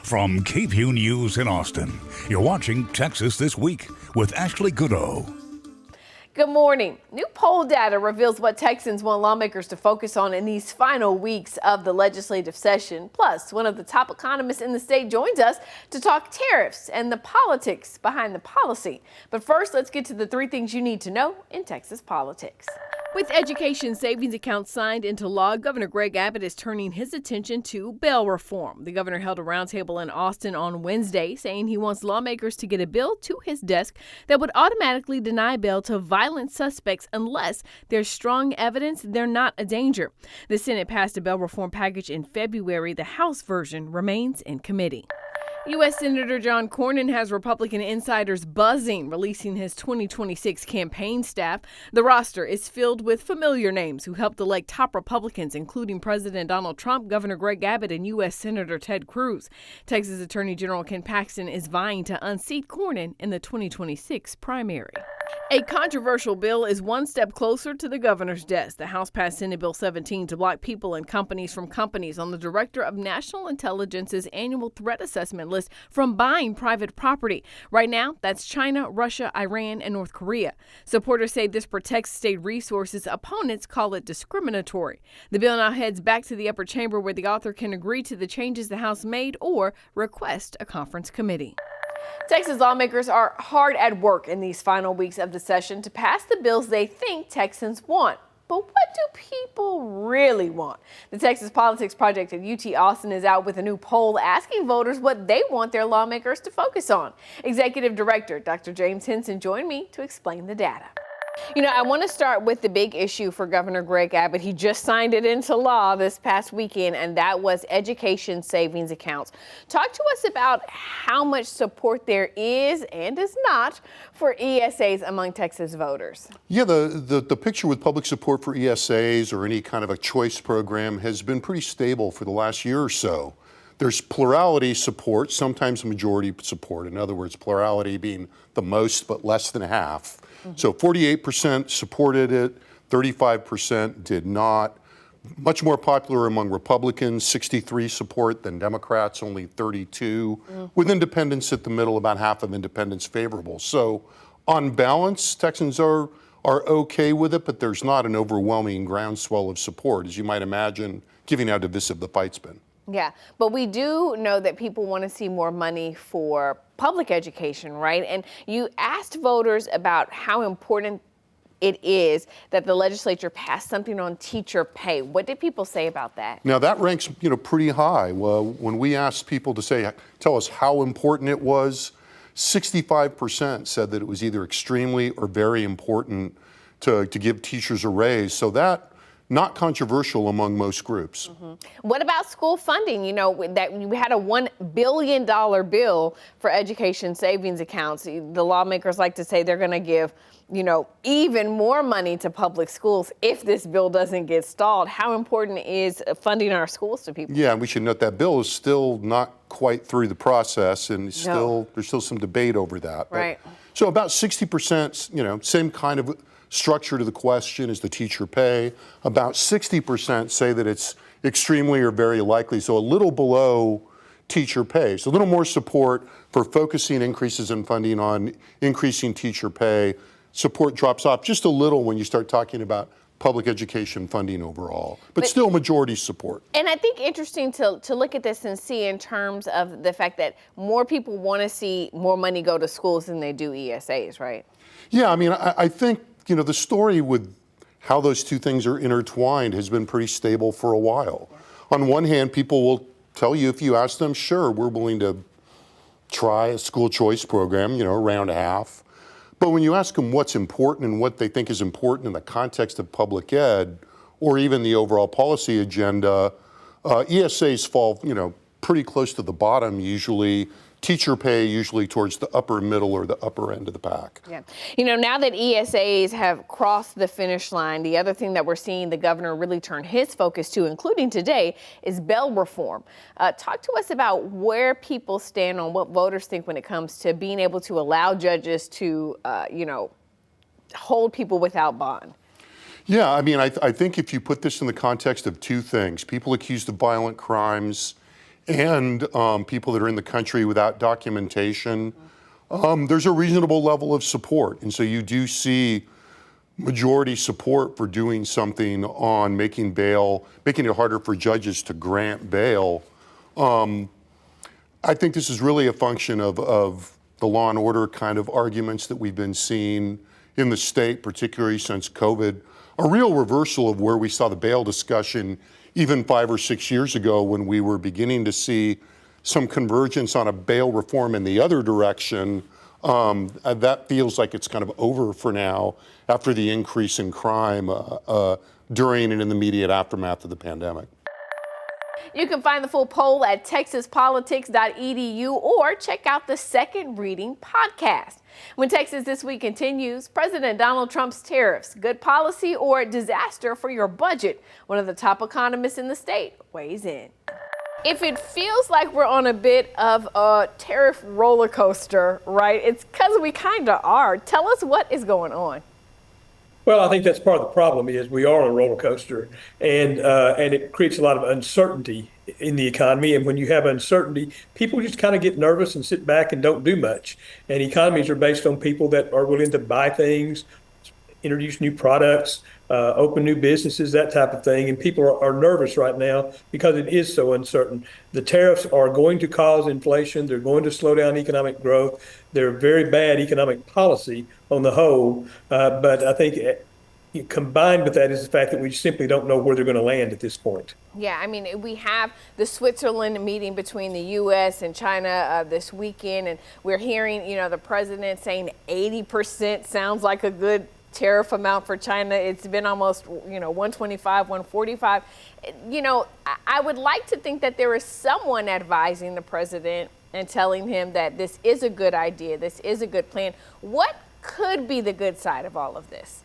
From KVUE News in Austin, you're watching Texas This Week with Ashley Goodo. Good morning. New poll data reveals what Texans want lawmakers to focus on in these final weeks of the legislative session. Plus, one of the top economists in the state joins us to talk tariffs and the politics behind the policy. But first, let's get to the 3 things you need to know in Texas politics. With education savings accounts signed into law, Governor Greg Abbott is turning his attention to bail reform. The governor held a roundtable in Austin on Wednesday, saying he wants lawmakers to get a bill to his desk that would automatically deny bail to violent suspects unless there's strong evidence they're not a danger. The Senate passed a bail reform package in February. The House version remains in committee. U.S. Senator John Cornyn has Republican insiders buzzing, releasing his 2026 campaign staff. The roster is filled with familiar names who helped elect top Republicans, including President Donald Trump, Governor Greg Abbott, and U.S. Senator Ted Cruz. Texas Attorney General Ken Paxton is vying to unseat Cornyn in the 2026 primary. A controversial bill is one step closer to the governor's desk. The House passed Senate Bill 17 to block people and companies from companies on the Director of National Intelligence's annual threat assessment list from buying private property. Right now, that's China, Russia, Iran, and North Korea. Supporters say this protects state resources. Opponents call it discriminatory. The bill now heads back to the upper chamber where the author can agree to the changes the House made or request a conference committee. Texas lawmakers are hard at work in these final weeks of the session to pass the bills they think Texans want. But what do people really want? The Texas Politics Project at UT Austin is out with a new poll asking voters what they want their lawmakers to focus on. Executive Director Dr. James Henson joined me to explain the data. You know, I want to start with the big issue for Governor Greg Abbott. He just signed it into law this past weekend, and that was education savings accounts. Talk to us about how much support there is and is not for ESAs among Texas voters. Yeah, the picture with public support for ESAs or any kind of a choice program has been pretty stable for the last year or so. There's plurality support, sometimes majority support. In other words, plurality being the most but less than half. So 48% supported it, 35% did not. Much more popular among Republicans, 63 support than Democrats, only 32. With independents at the middle, about half of independents favorable. So on balance, Texans are okay with it, but there's not an overwhelming groundswell of support, as you might imagine, given how divisive the fight's been. Yeah, but we do know that people want to see more money for public education, right? And you asked voters about how important it is that the legislature passed something on teacher pay. What did people say about that? Now that ranks, pretty high. Well, when we asked people to tell us how important it was, 65% said that it was either extremely or very important to give teachers a raise. So that, not controversial among most groups. What about school funding? You know, that we had a $1 billion bill for education savings accounts. The lawmakers like to say they're going to give, even more money to public schools if this bill doesn't get stalled. How important is funding our schools to people? Yeah, and we should note that bill is still not quite through the process, and there's still some debate over that. Right. So about 60%, same kind of structure to the question is the teacher pay. About 60% say that it's extremely or very likely, so a little below teacher pay. So a little more support for focusing increases in funding on increasing teacher pay. Support drops off just a little when you start talking about public education funding overall, but still majority support. And I think interesting to look at this and see in terms of the fact that more people want to see more money go to schools than they do ESAs, right? Yeah, I mean, I think the story with how those two things are intertwined has been pretty stable for a while. On one hand, people will tell you, if you ask them, sure, we're willing to try a school choice program, around half. But when you ask them what's important and what they think is important in the context of public ed, or even the overall policy agenda, ESAs fall, pretty close to the bottom usually. Teacher pay usually towards the upper middle or the upper end of the pack. Yeah. Now that ESAs have crossed the finish line, the other thing that we're seeing the governor really turn his focus to, including today, is bail reform. Talk to us about where people stand on what voters think when it comes to being able to allow judges to, hold people without bond. Yeah, I mean, I think if you put this in the context of two things, people accused of violent crimes and people that are in the country without documentation, there's a reasonable level of support. And so you do see majority support for doing something on making it harder for judges to grant bail. I think this is really a function of the law and order kind of arguments that we've been seeing in the state, particularly since COVID. A real reversal of where we saw the bail discussion even 5 or 6 years ago, when we were beginning to see some convergence on a bail reform in the other direction. That feels like it's kind of over for now after the increase in crime during and in the immediate aftermath of the pandemic. You can find the full poll at texaspolitics.edu or check out the Second Reading podcast. When Texas This Week continues, President Donald Trump's tariffs, good policy or disaster for your budget? One of the top economists in the state weighs in. If it feels like we're on a bit of a tariff roller coaster, right, it's because we kind of are. Tell us what is going on. Well, I think that's part of the problem is we are on a roller coaster, and it creates a lot of uncertainty in the economy. And when you have uncertainty, people just kind of get nervous and sit back and don't do much. And economies are based on people that are willing to buy things, introduce new products, open new businesses, that type of thing. And people are nervous right now because it is so uncertain. The tariffs are going to cause inflation. They're going to slow down economic growth. They're very bad economic policy on the whole. But I think combined with that is the fact that we simply don't know where they're going to land at this point. Yeah, I mean, we have the Switzerland meeting between the U.S. and China this weekend, and we're hearing, the president saying 80% sounds like a good tariff amount for China. It's been almost, 125, 145. I would like to think that there is someone advising the president and telling him that this is a good idea, this is a good plan. What could be the good side of all of this?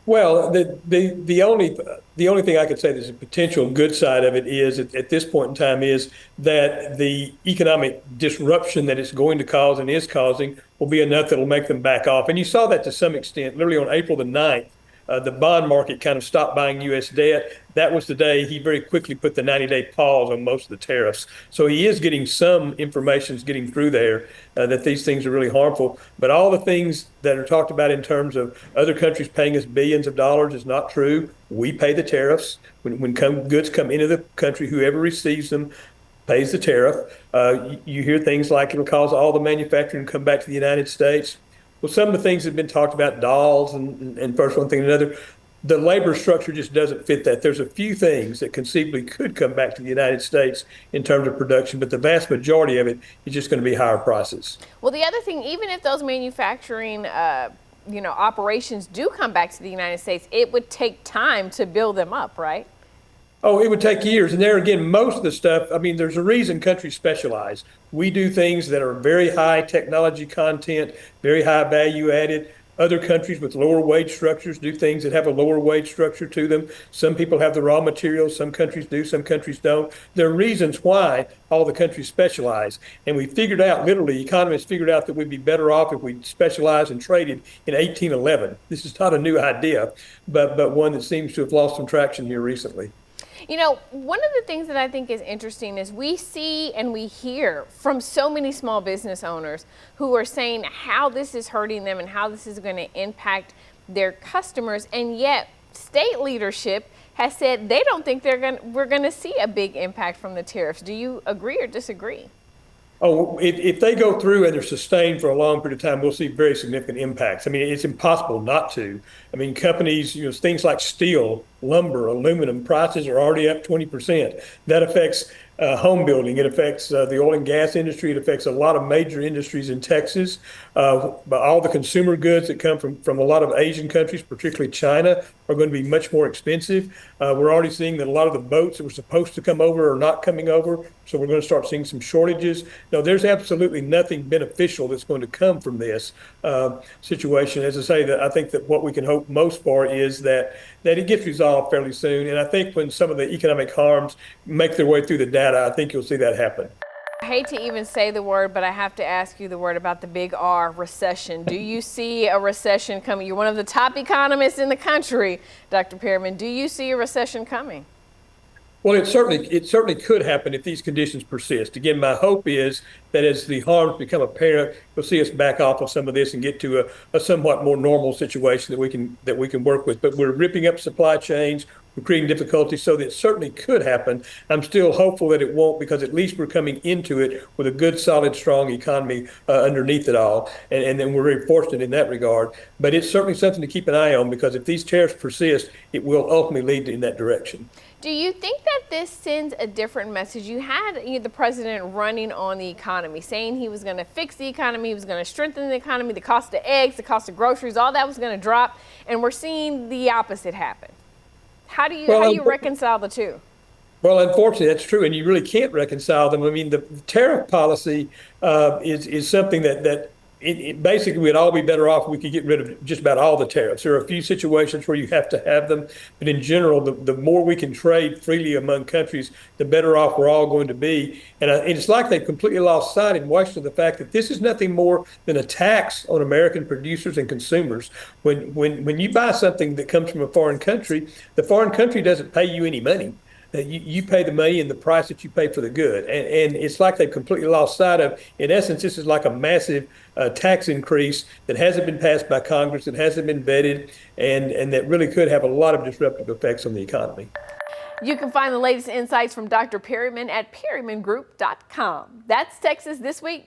Well, the only thing I could say there's a potential good side of it is at this point in time is that the economic disruption that it's going to cause and is causing will be enough that will make them back off. And you saw that to some extent, literally on April the 9th. The bond market kind of stopped buying U.S. debt. That was the day he very quickly put the 90-day pause on most of the tariffs. So he is getting some information getting through there that these things are really harmful. But all the things that are talked about in terms of other countries paying us billions of dollars is not true. We pay the tariffs. When goods come into the country, whoever receives them pays the tariff. You hear things like it'll cause all the manufacturing to come back to the United States. Well, some of the things that have been talked about, dolls and first one thing and another, the labor structure just doesn't fit that. There's a few things that conceivably could come back to the United States in terms of production, but the vast majority of it is just going to be higher prices. Well, the other thing, even if those manufacturing operations do come back to the United States, it would take time to build them up, right? Oh, it would take years. And there again, most of the stuff, there's a reason countries specialize. We do things that are very high technology content, very high value added. Other countries with lower wage structures do things that have a lower wage structure to them. Some people have the raw materials. Some countries do, some countries don't. There are reasons why all the countries specialize. And we figured out, literally, economists figured out that we'd be better off if we specialized and traded in 1811. This is not a new idea, but one that seems to have lost some traction here recently. One of the things that I think is interesting is we see and we hear from so many small business owners who are saying how this is hurting them and how this is going to impact their customers. And yet state leadership has said they don't think we're going to see a big impact from the tariffs. Do you agree or disagree? Oh, if they go through and they're sustained for a long period of time, we'll see very significant impacts. It's impossible not to. Companies, things like steel, lumber, aluminum prices are already up 20%. That affects home building. It affects the oil and gas industry. It affects a lot of major industries in Texas. But all the consumer goods that come from a lot of Asian countries, particularly China, are going to be much more expensive. We're already seeing that a lot of the boats that were supposed to come over are not coming over. So we're going to start seeing some shortages. No, there's absolutely nothing beneficial that's going to come from this situation. As I say, that I think that what we can hope most for is that it gets resolved fairly soon. And I think when some of the economic harms make their way through the data, I think you'll see that happen. I hate to even say the word, but I have to ask you the word about the big R, recession. Do you see a recession coming? You're one of the top economists in the country, Dr. Perryman. Do you see a recession coming? Well, it certainly could happen if these conditions persist. Again, my hope is that as the harms become apparent, we'll see us back off of some of this and get to a somewhat more normal situation that we can work with. But we're ripping up supply chains, we're creating difficulties, so that it certainly could happen. I'm still hopeful that it won't, because at least we're coming into it with a good, solid, strong economy underneath it all, and then we're very fortunate in that regard. But it's certainly something to keep an eye on, because if these tariffs persist, it will ultimately lead in that direction. Do you think that this sends a different message? You had the president running on the economy, saying he was going to fix the economy, he was going to strengthen the economy, the cost of eggs, the cost of groceries, all that was going to drop, and we're seeing the opposite happen. How do you reconcile the two? Well, unfortunately, that's true, and you really can't reconcile them. I mean, the tariff policy is something that basically we'd all be better off if we could get rid of just about all the tariffs. There are a few situations where you have to have them, but in general, the more we can trade freely among countries, the better off we're all going to be. And it's like they've completely lost sight in Washington the fact that this is nothing more than a tax on American producers and consumers. When you buy something that comes from a foreign country, the foreign country doesn't pay you any money. You pay the money and the price that you pay for the good. And it's like they've completely lost sight of, in essence, this is like a massive tax increase that hasn't been passed by Congress, that hasn't been vetted, and that really could have a lot of disruptive effects on the economy. You can find the latest insights from Dr. Perryman at perrymangroup.com. That's Texas This Week.